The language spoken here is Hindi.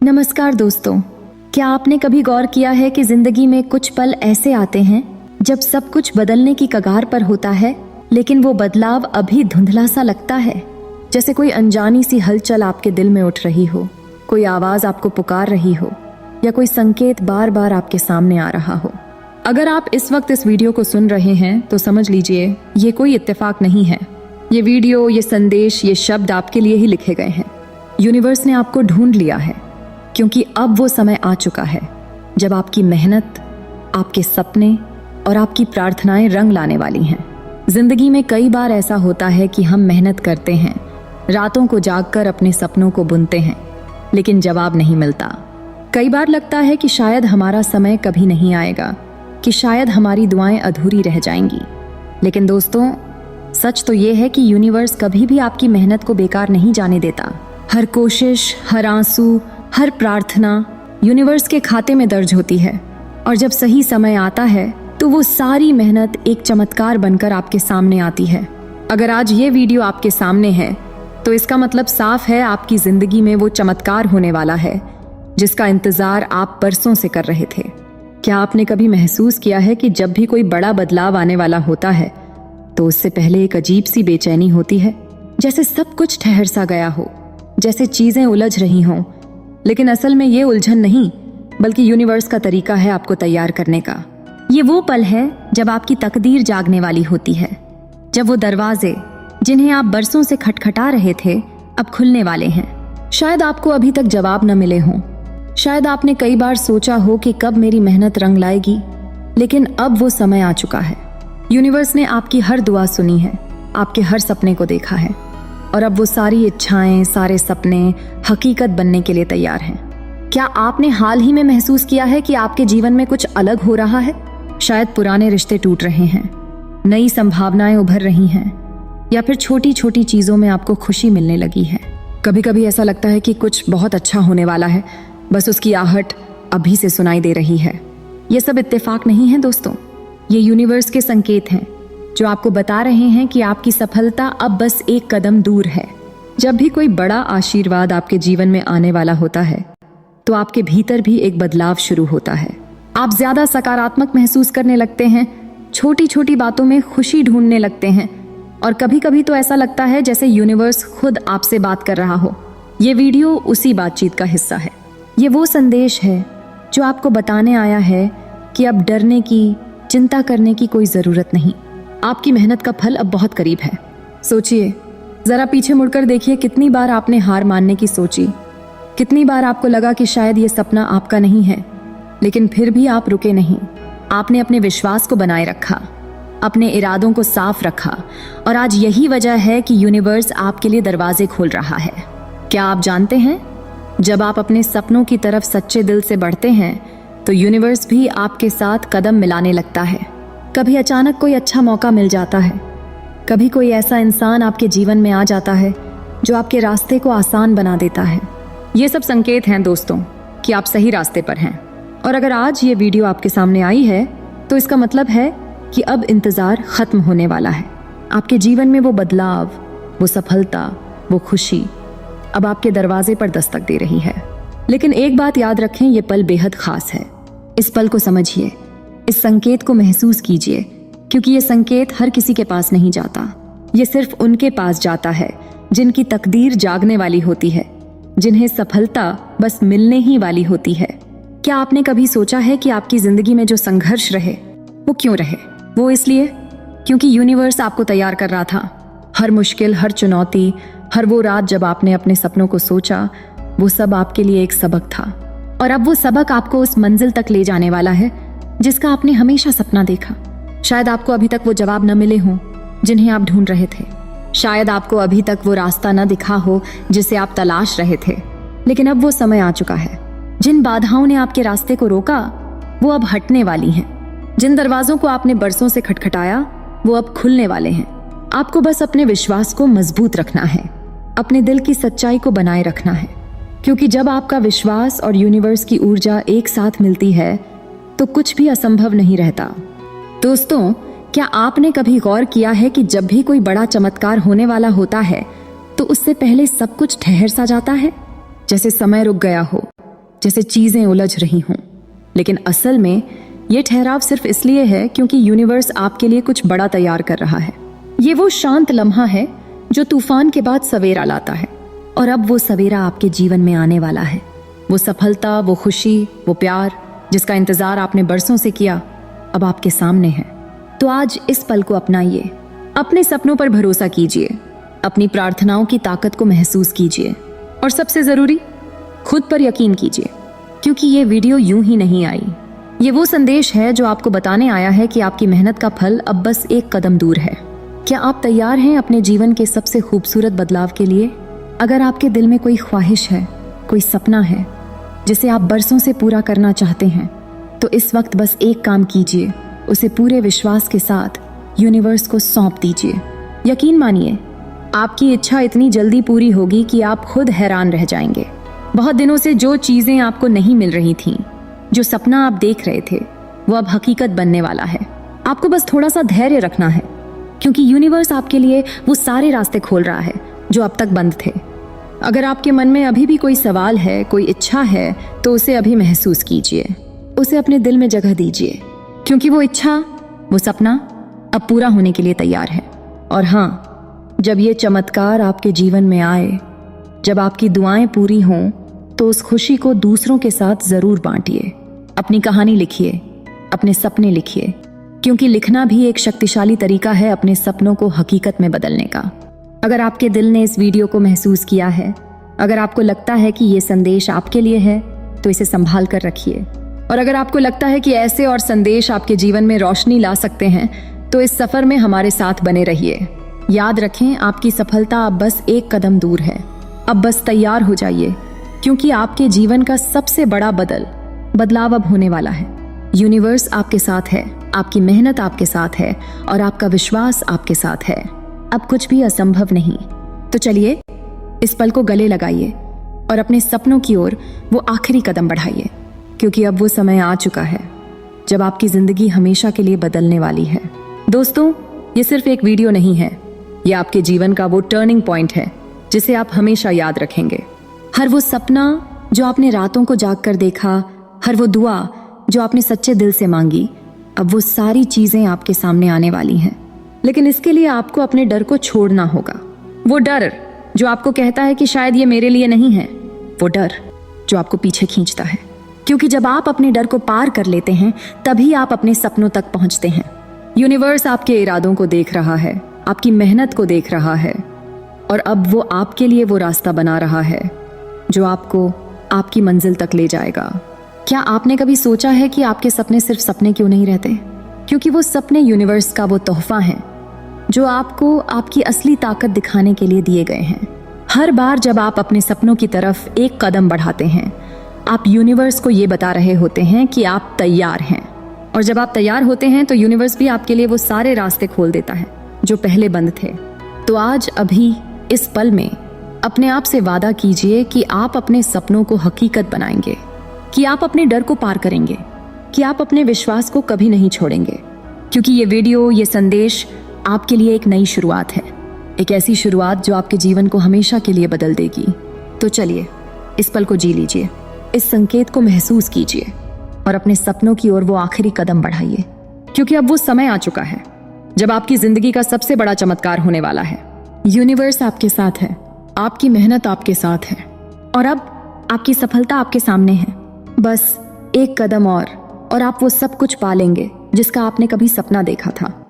नमस्कार दोस्तों, क्या आपने कभी गौर किया है कि जिंदगी में कुछ पल ऐसे आते हैं जब सब कुछ बदलने की कगार पर होता है, लेकिन वो बदलाव अभी धुंधला सा लगता है। जैसे कोई अनजानी सी हलचल आपके दिल में उठ रही हो, कोई आवाज आपको पुकार रही हो, या कोई संकेत बार बार आपके सामने आ रहा हो। अगर आप इस वक्त इस वीडियो को सुन रहे हैं तो समझ लीजिए ये कोई इत्तेफाक नहीं है। ये वीडियो, ये संदेश, ये शब्द आपके लिए ही लिखे गए हैं। यूनिवर्स ने आपको ढूंढ लिया है, क्योंकि अब वो समय आ चुका है जब आपकी मेहनत, आपके सपने और आपकी प्रार्थनाएं रंग लाने वाली हैं। जिंदगी में कई बार ऐसा होता है कि हम मेहनत करते हैं, रातों को जागकर अपने सपनों को बुनते हैं, लेकिन जवाब नहीं मिलता। कई बार लगता है कि शायद हमारा समय कभी नहीं आएगा, कि शायद हमारी दुआएं अधूरी रह जाएंगी। लेकिन दोस्तों, सच तो ये है कि यूनिवर्स कभी भी आपकी मेहनत को बेकार नहीं जाने देता। हर कोशिश, हर आंसू, हर प्रार्थना यूनिवर्स के खाते में दर्ज होती है, और जब सही समय आता है तो वो सारी मेहनत एक चमत्कार बनकर आपके सामने आती है। अगर आज ये वीडियो आपके सामने है तो इसका मतलब साफ है, आपकी जिंदगी में वो चमत्कार होने वाला है जिसका इंतजार आप बरसों से कर रहे थे। क्या आपने कभी महसूस किया है कि जब भी कोई बड़ा बदलाव आने वाला होता है तो उससे पहले एक अजीब सी बेचैनी होती है, जैसे सब कुछ ठहर सा गया हो, जैसे चीजें उलझ रही हों। लेकिन असल में ये उलझन नहीं, बल्कि यूनिवर्स का तरीका है आपको तैयार करने का। ये वो पल है जब आपकी तकदीर जागने वाली होती है, जब वो दरवाजे जिन्हें आप बरसों से खटखटा रहे थे अब खुलने वाले हैं। शायद आपको अभी तक जवाब न मिले हों, शायद आपने कई बार सोचा हो कि कब मेरी मेहनत रंग लाएगी, लेकिन अब वो समय आ चुका है। यूनिवर्स ने आपकी हर दुआ सुनी है, आपके हर सपने को देखा है, और अब वो सारी इच्छाएं, सारे सपने हकीकत बनने के लिए तैयार हैं। क्या आपने हाल ही में महसूस किया है कि आपके जीवन में कुछ अलग हो रहा है? शायद पुराने रिश्ते टूट रहे हैं, नई संभावनाएं उभर रही हैं, या फिर छोटी छोटी चीजों में आपको खुशी मिलने लगी है। कभी कभी ऐसा लगता है कि कुछ बहुत अच्छा होने वाला है, बस उसकी आहट अभी से सुनाई दे रही है। ये सब इत्तेफाक नहीं है दोस्तों, ये यूनिवर्स के संकेत हैं जो आपको बता रहे हैं कि आपकी सफलता अब बस एक कदम दूर है। जब भी कोई बड़ा आशीर्वाद आपके जीवन में आने वाला होता है तो आपके भीतर भी एक बदलाव शुरू होता है। आप ज्यादा सकारात्मक महसूस करने लगते हैं, छोटी छोटी बातों में खुशी ढूंढने लगते हैं, और कभी कभी तो ऐसा लगता है जैसे यूनिवर्स खुद आपसे बात कर रहा हो। ये वीडियो उसी बातचीत का हिस्सा है। ये वो संदेश है जो आपको बताने आया है कि अब डरने की, चिंता करने की कोई जरूरत नहीं। आपकी मेहनत का फल अब बहुत करीब है। सोचिए, जरा पीछे मुड़कर देखिए, कितनी बार आपने हार मानने की सोची, कितनी बार आपको लगा कि शायद ये सपना आपका नहीं है, लेकिन फिर भी आप रुके नहीं। आपने अपने विश्वास को बनाए रखा, अपने इरादों को साफ रखा, और आज यही वजह है कि यूनिवर्स आपके लिए दरवाजे खोल रहा है। क्या आप जानते हैं, जब आप अपने सपनों की तरफ सच्चे दिल से बढ़ते हैं तो यूनिवर्स भी आपके साथ कदम मिलाने लगता है। कभी अचानक कोई अच्छा मौका मिल जाता है, कभी कोई ऐसा इंसान आपके जीवन में आ जाता है जो आपके रास्ते को आसान बना देता है। ये सब संकेत हैं दोस्तों कि आप सही रास्ते पर हैं, और अगर आज ये वीडियो आपके सामने आई है तो इसका मतलब है कि अब इंतजार खत्म होने वाला है। आपके जीवन में वो बदलाव, वो सफलता, वो खुशी अब आपके दरवाजे पर दस्तक दे रही है। लेकिन एक बात याद रखें, ये पल बेहद खास है। इस पल को समझिए, इस संकेत को महसूस कीजिए, क्योंकि ये संकेत हर किसी के पास नहीं जाता। ये सिर्फ उनके पास जाता है जिनकी तकदीर जागने वाली होती है, जिन्हें सफलता बस मिलने ही वाली होती है। क्या आपने कभी सोचा है कि आपकी जिंदगी में जो संघर्ष रहे वो क्यों रहे? वो इसलिए क्योंकि यूनिवर्स आपको तैयार कर रहा था। हर मुश्किल, हर चुनौती, हर वो रात जब आपने अपने सपनों को सोचा, वो सब आपके लिए एक सबक था, और अब वो सबक आपको उस मंजिल तक ले जाने वाला है जिसका आपने हमेशा सपना देखा। शायद आपको अभी तक वो जवाब न मिले हों जिन्हें आप ढूंढ रहे थे, शायद आपको अभी तक वो रास्ता न दिखा हो जिसे आप तलाश रहे थे, लेकिन अब वो समय आ चुका है। जिन बाधाओं ने आपके रास्ते को रोका वो अब हटने वाली हैं। जिन दरवाजों को आपने बरसों से खटखटाया वो अब खुलने वाले हैं। आपको बस अपने विश्वास को मजबूत रखना है, अपने दिल की सच्चाई को बनाए रखना है, क्योंकि जब आपका विश्वास और यूनिवर्स की ऊर्जा एक साथ मिलती है तो कुछ भी असंभव नहीं रहता। दोस्तों, क्या आपने कभी गौर किया है कि जब भी कोई बड़ा चमत्कार होने वाला होता है तो उससे पहले सब कुछ ठहर सा जाता है, जैसे समय रुक गया हो, जैसे चीजें उलझ रही हों। लेकिन असल में ये ठहराव सिर्फ इसलिए है क्योंकि यूनिवर्स आपके लिए कुछ बड़ा तैयार कर रहा है। ये वो शांत लम्हा है जो तूफान के बाद सवेरा लाता है, और अब वो सवेरा आपके जीवन में आने वाला है। वो सफलता, वो खुशी, वो प्यार जिसका इंतजार आपने बरसों से किया, अब आपके सामने है। तो आज इस पल को अपनाइए, अपने सपनों पर भरोसा कीजिए, अपनी प्रार्थनाओं की ताकत को महसूस कीजिए, और सबसे जरूरी, खुद पर यकीन कीजिए, क्योंकि ये वीडियो यूं ही नहीं आई। ये वो संदेश है जो आपको बताने आया है कि आपकी मेहनत का फल अब बस एक कदम दूर है। क्या आप तैयार हैं अपने जीवन के सबसे खूबसूरत बदलाव के लिए? अगर आपके दिल में कोई ख्वाहिश है, कोई सपना है जिसे आप बरसों से पूरा करना चाहते हैं, तो इस वक्त बस एक काम कीजिए, उसे पूरे विश्वास के साथ यूनिवर्स को सौंप दीजिए। यकीन मानिए, आपकी इच्छा इतनी जल्दी पूरी होगी कि आप खुद हैरान रह जाएंगे। बहुत दिनों से जो चीजें आपको नहीं मिल रही थीं, जो सपना आप देख रहे थे, वो अब हकीकत बनने वाला है। आपको बस थोड़ा सा धैर्य रखना है, क्योंकि यूनिवर्स आपके लिए वो सारे रास्ते खोल रहा है जो अब तक बंद थे। अगर आपके मन में अभी भी कोई सवाल है, कोई इच्छा है, तो उसे अभी महसूस कीजिए, उसे अपने दिल में जगह दीजिए, क्योंकि वो इच्छा, वो सपना अब पूरा होने के लिए तैयार है। और हाँ, जब ये चमत्कार आपके जीवन में आए, जब आपकी दुआएं पूरी हों, तो उस खुशी को दूसरों के साथ जरूर बांटिए। अपनी कहानी लिखिए, अपने सपने लिखिए, क्योंकि लिखना भी एक शक्तिशाली तरीका है अपने सपनों को हकीकत में बदलने का। अगर आपके दिल ने इस वीडियो को महसूस किया है, अगर आपको लगता है कि ये संदेश आपके लिए है, तो इसे संभाल कर रखिए। और अगर आपको लगता है कि ऐसे और संदेश आपके जीवन में रोशनी ला सकते हैं, तो इस सफर में हमारे साथ बने रहिए। याद रखें, आपकी सफलता अब बस एक कदम दूर है। अब बस तैयार हो जाइए, क्योंकि आपके जीवन का सबसे बड़ा बदलाव अब होने वाला है। यूनिवर्स आपके साथ है, आपकी मेहनत आपके साथ है, और आपका विश्वास आपके साथ है। अब कुछ भी असंभव नहीं। तो चलिए, इस पल को गले लगाइए और अपने सपनों की ओर वो आखिरी कदम बढ़ाइए, क्योंकि अब वो समय आ चुका है जब आपकी जिंदगी हमेशा के लिए बदलने वाली है। दोस्तों, ये सिर्फ एक वीडियो नहीं है, ये आपके जीवन का वो टर्निंग पॉइंट है जिसे आप हमेशा याद रखेंगे। हर वो सपना जो आपने रातों को जागकर देखा, हर वो दुआ जो आपने सच्चे दिल से मांगी, अब वो सारी चीजें आपके सामने आने वाली हैं। लेकिन इसके लिए आपको अपने डर को छोड़ना होगा। वो डर जो आपको कहता है कि शायद ये मेरे लिए नहीं है, वो डर जो आपको पीछे खींचता है। क्योंकि जब आप अपने डर को पार कर लेते हैं, तभी आप अपने सपनों तक पहुंचते हैं। यूनिवर्स आपके इरादों को देख रहा है, आपकी मेहनत को देख रहा है, और अब वो आपके लिए वो रास्ता बना रहा है जो आपको आपकी मंजिल तक ले जाएगा। क्या आपने कभी सोचा है कि आपके सपने सिर्फ सपने क्यों नहीं रहते? क्योंकि वो सपने यूनिवर्स का वो तोहफा हैं जो आपको आपकी असली ताकत दिखाने के लिए दिए गए हैं। हर बार जब आप अपने सपनों की तरफ एक कदम बढ़ाते हैं, आप यूनिवर्स को ये बता रहे होते हैं कि आप तैयार हैं। और जब आप तैयार होते हैं तो यूनिवर्स भी आपके लिए वो सारे रास्ते खोल देता है जो पहले बंद थे। तो आज, अभी, इस पल में अपने आप से वादा कीजिए कि आप अपने सपनों को हकीकत बनाएंगे, कि आप अपने डर को पार करेंगे, कि आप अपने विश्वास को कभी नहीं छोड़ेंगे। क्योंकि ये वीडियो, ये संदेश आपके लिए एक नई शुरुआत है, एक ऐसी शुरुआत जो आपके जीवन को हमेशा के लिए बदल देगी। तो चलिए, इस पल को जी लीजिए, इस संकेत को महसूस कीजिए और अपने सपनों की ओर वो आखिरी कदम बढ़ाइए, क्योंकि अब वो समय आ चुका है जब आपकी जिंदगी का सबसे बड़ा चमत्कार होने वाला है। यूनिवर्स आपके साथ है, आपकी मेहनत आपके साथ है, और अब आपकी सफलता आपके सामने है। बस एक कदम और आप वो सब कुछ पा लेंगे जिसका आपने कभी सपना देखा था।